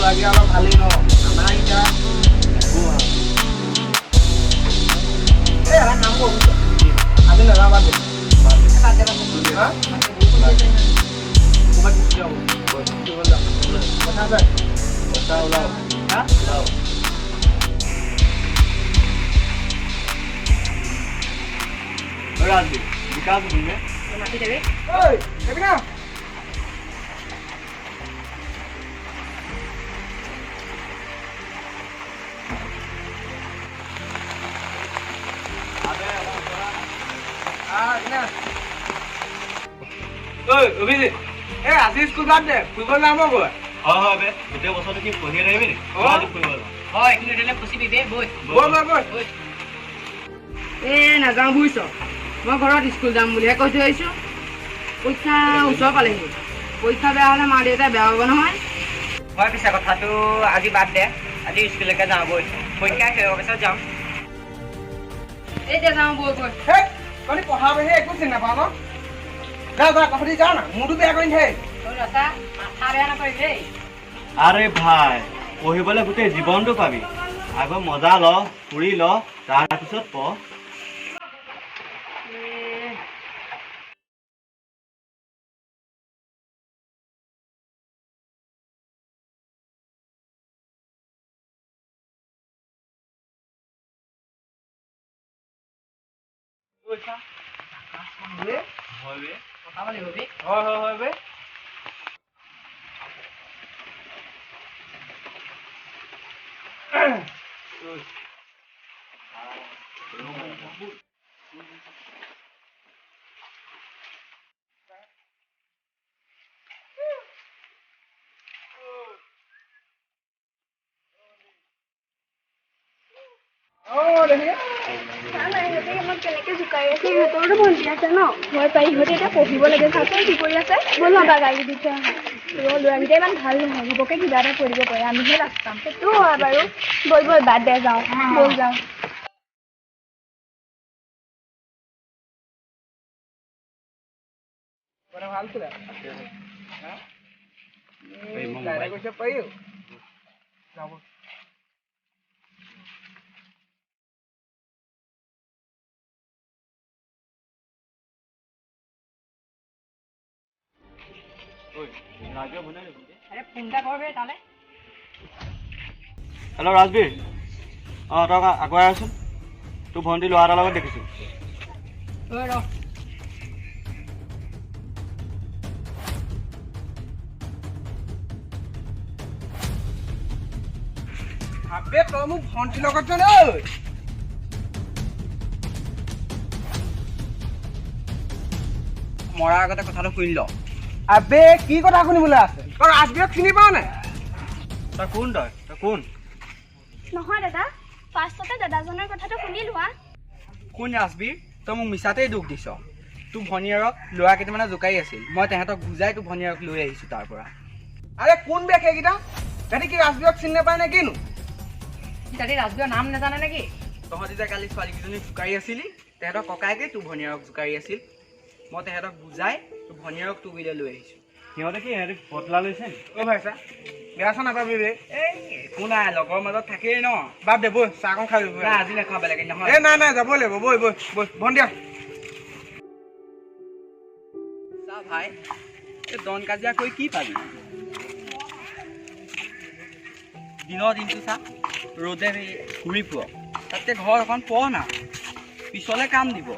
লগে অলপ ভালেই ন আমাৰ এতিয়া এই এটা কাম কৰো আজি নাযাওঁ বাদ দে ক'ৰবাত গুচি যাওঁ কথা আছে কথা ওলাও হা ওলাও राजवीर विकास बोलने माटी देवे ओए देवी ना ना ओए अभिजीत ए আজি স্কুল বাদ দে ফুটবল নাম গো হয় বে গোটেই বছৰটো কি পঢ়ি আহিবি নি আজি ফুটবল হয় কিন্তু এনে ফসিবি বে বই বই এ না যাওঁ বুইছ মই ঘৰত স্কুল যাম বুলি কৈ থৈ আহিছো পৰীক্ষা ওচৰ পালেহি পৰীক্ষা বেয়া হ'লে মা দেউতাই বেয়া হ'ব নহয় হয় পিছে কথাটো আজি বাদ দে আজি স্কুললৈকে যাওঁ বই পৰীক্ষা শেষ হোৱাৰ পিছত যাম এই যে যাওঁ বই বই হে তই পঢ়াবহে একো চিন্তা নাপাৱ ন যা যা কাপড়ি যা না মুডু বেয়া কৰি দে তই ৰাতা মাথা বেয়া নকৰি দেই আৰে ভাই পঢ়িবলৈ গোটেই জীৱনটো পাবি আগৰ মজা ল ফুৰি ল তাৰপিছত পঢ় কেনেকে জোকাই আছে ইহঁতৰো ভণ্টি আছে ন মই পাই ইহঁতে এতিয়া পঢ়িব লাগে চাচোন কি কৰি আছে ব'ল না গাড়ী দি থৈ আহা ল'ৰাকেইটা ইমান ভাল নহয় হ'বকে কিবা এটা কৰিব পাৰে আমিহে লাজ পাম সেইটো হয় বাৰু ব'ল ব'ল বাদ দে যাওঁ ব'ল যাওঁ ভাল ছিল কৈছে পাৰিও যাব হেল্ল' ৰাজবীৰ অঁ তই আগুৱাই আছোন তোৰ ভণ্টি ল'ৰা এটাৰ লগত দেখিছোঁ আবে তই মোক ভণ্টিৰ লগত যোৱা ঐ মৰাৰ আগতে কথাটো শুনি ল আবে কি কথা শুনিবলৈ আছে তই ৰাজবীৰক চিনি পাৱ নাই তই কোন কোন নহয় দাদা ফাৰ্ষ্টতে দাদাজনৰ কথাটো শুনি লোৱা কোন ৰাজবীৰ তই মোক মিছাতেই দুখ দিছ তোৰ ভনীয়েৰক ল'ৰা কেইটামানে জোকাই আছিল মই তেহেঁতক বুজাই তোৰ ভনীয়েৰক লৈ আহিছোঁ তাৰ পৰা আৰে কোন বে সেইকেইটা সিহঁতি কি ৰাজবীৰক চিনি নাপায় নে কিনো সিহঁতি ৰাজবীৰৰ নাম নাজানে নেকি তহঁতি যে কালি ছোৱালীকেইজনীক জোকাৰি আছিলি তেহেঁতৰ ককায়েকে তোৰ ভনীয়েৰক জোকাৰি আছিল মই তেহেঁতক বুজাই তোৰ ভনীয়েৰক তোৰ বিলে লৈ আহিছোঁ সিহঁতে কি সিহঁতে বদলা লৈছে নি অ' ভাই চা বেয়া চা নাপাবি বে এই একো নাই লগৰ মাজত থাকেই ন বাদ দে বৈ চাহকণ খাই আজি নাখাওঁ বেলেগ নহয় এই নাই যাব লাগিব বৈ ভণ্টিয়া চা ভাই এই দন কাজিয়া কৰি কি পাবি দিনৰ দিনটো চা ৰ'দে ঘূৰি ফুৰ তাতকৈ ঘৰ এখন পঢ় না পিছলৈ কাম দিব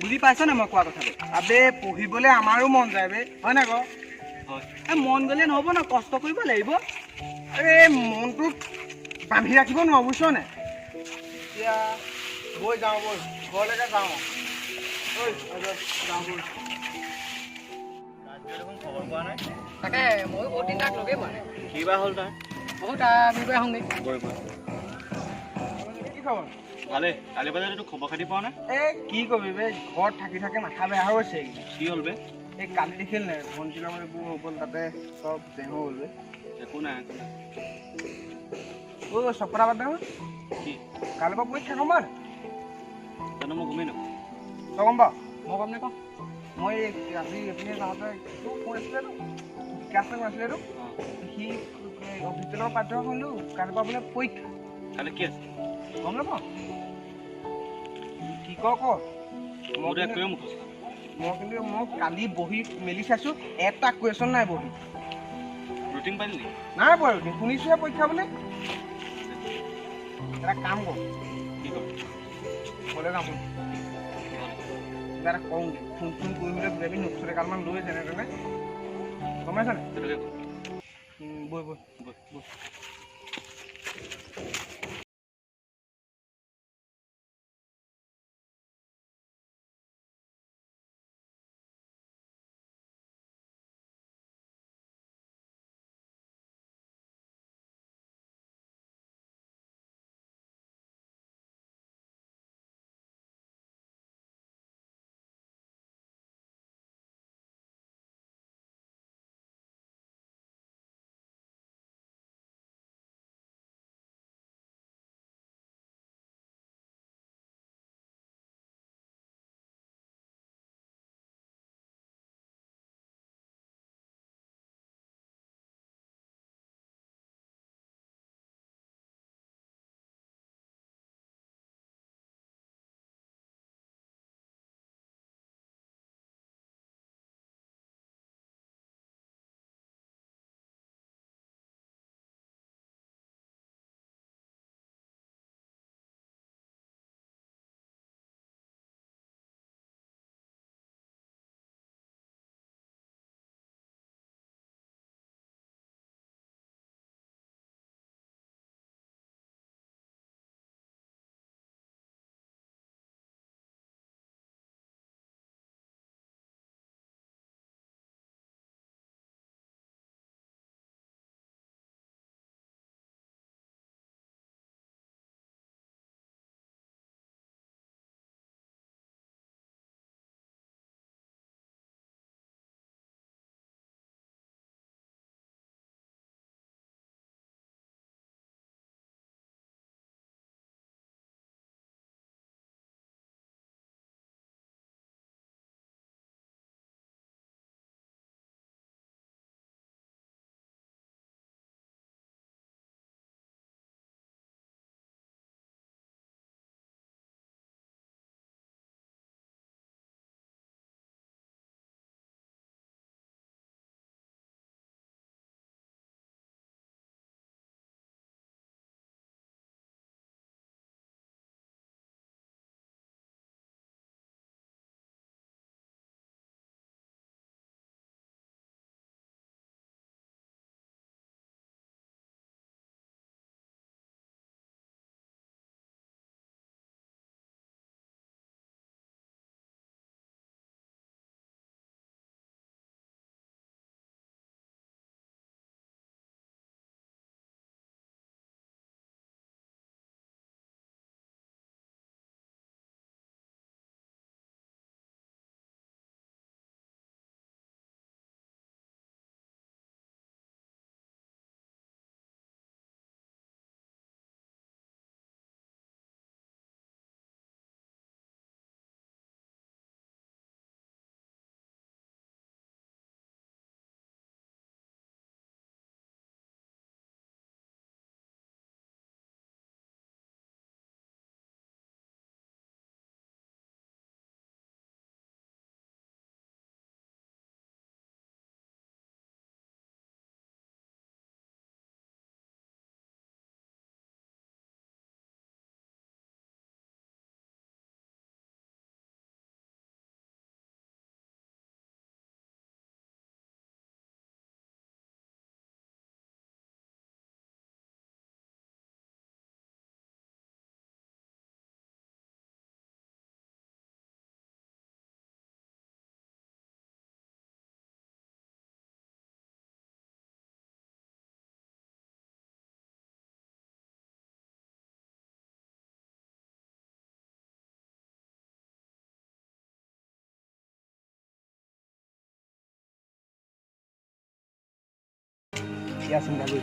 বুজি পাইছ নে মই কোৱা কথাটো আবে পঢ়িবলৈ আমাৰো মন যায় বে হয় নাই কওঁ হয় এই মন গ'লে নহ'ব ন কষ্ট কৰিব লাগিব এই মনটো বান্ধি ৰাখিব নোৱাৰো বুজিছ নে এতিয়া বৈ যাওঁ বৈ ঘৰলৈকে যাওঁ ঐ যাওঁ বৈ খবৰ পোৱা নাই তাকে ময়ো বহুত দিন তাক লগেই পোৱা নাই কিবা হ'ল তাৰ বহুত আমি গৈ আহোঁগৈ কি খবৰ ভালে কালি বজাত তোৰ খবৰ খাতি পোৱা নাই এই কি কবি বে ঘৰত থাকি থাকি মাথা বেয়া হৈ গৈছে কি হ'ল বে এই কালি দেখিল নে ভণ্টিৰ লগত এইবোৰ হৈ গ'ল তাতে চব জেং হৈ গ'ল বে একো নাই অ' চব কথা বাদ দে কি কালিৰ পৰা পৰীক্ষা গম পাৱ জানো মই গমেই নাপাওঁ তই গম পাৱ মই গম নাপাওঁ মই আজি এইপিনে যাওঁতে তোক কৈ আছিলেতো বিকাশ নাছিলে তো সি অভিযোগৰ পাত্ৰ হ'লো কাৰোবাৰ বোলে পৰীক্ষা কালি কি আছে গম নাপাওঁ কি ক মই কালি বহি মেলি চাইছোঁ এটা কুৱেশ্যন নাই বহি ৰুটিন পালি নেকি নাই পোৱা ৰুটিন শুনিছোঁহে পৰীক্ষা বোলে এটা কাম কৰ কি কৰ ক'লে যাম কিবা এটা কওঁ ফোন কৰি পেলাই বুজাবি নোটছ এগালমান লৈ যেনে তেনে গম পাইছানে বৈ দিয়া চিন্তা কৰি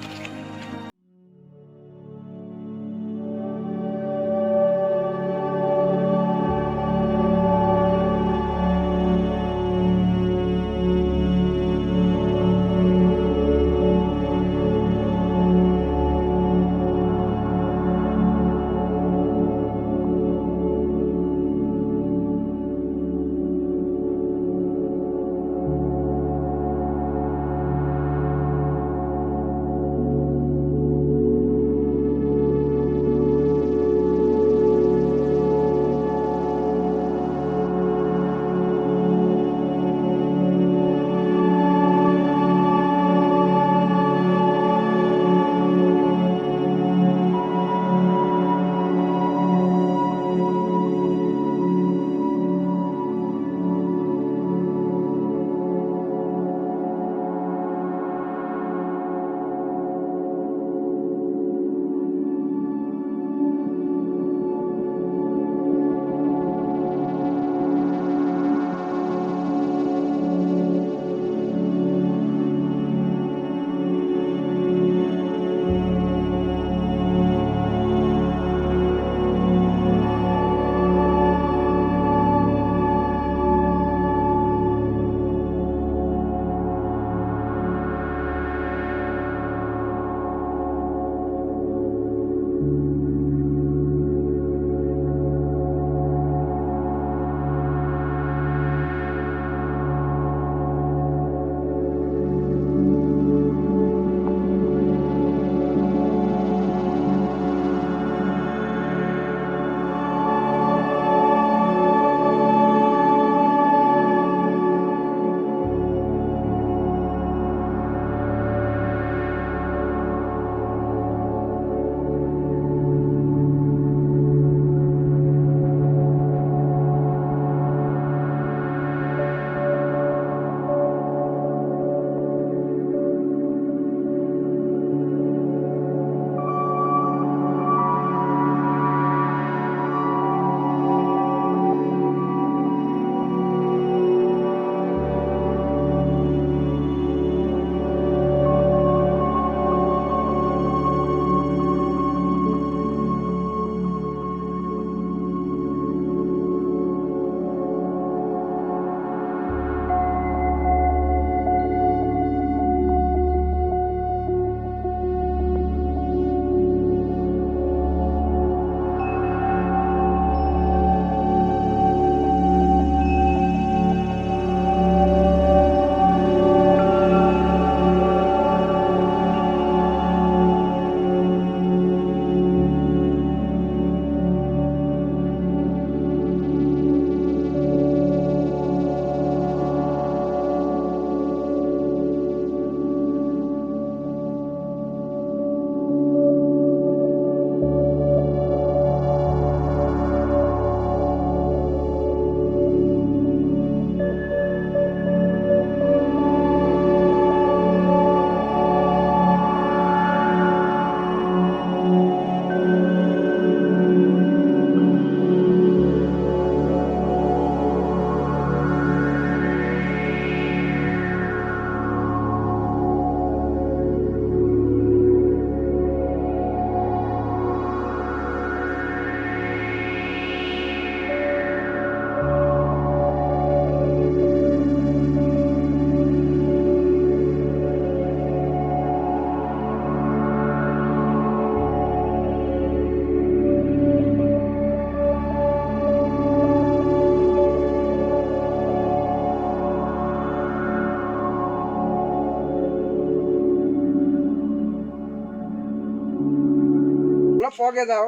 পগে যাও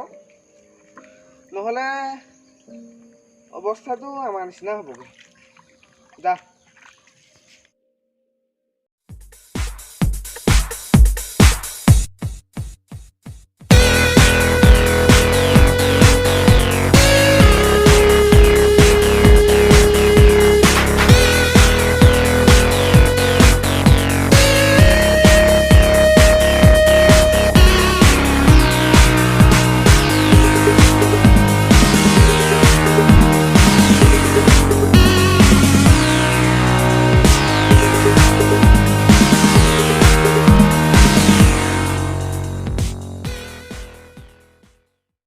নহ'লে অৱস্থাটো আমাৰ নিচিনা হ'বগৈ যা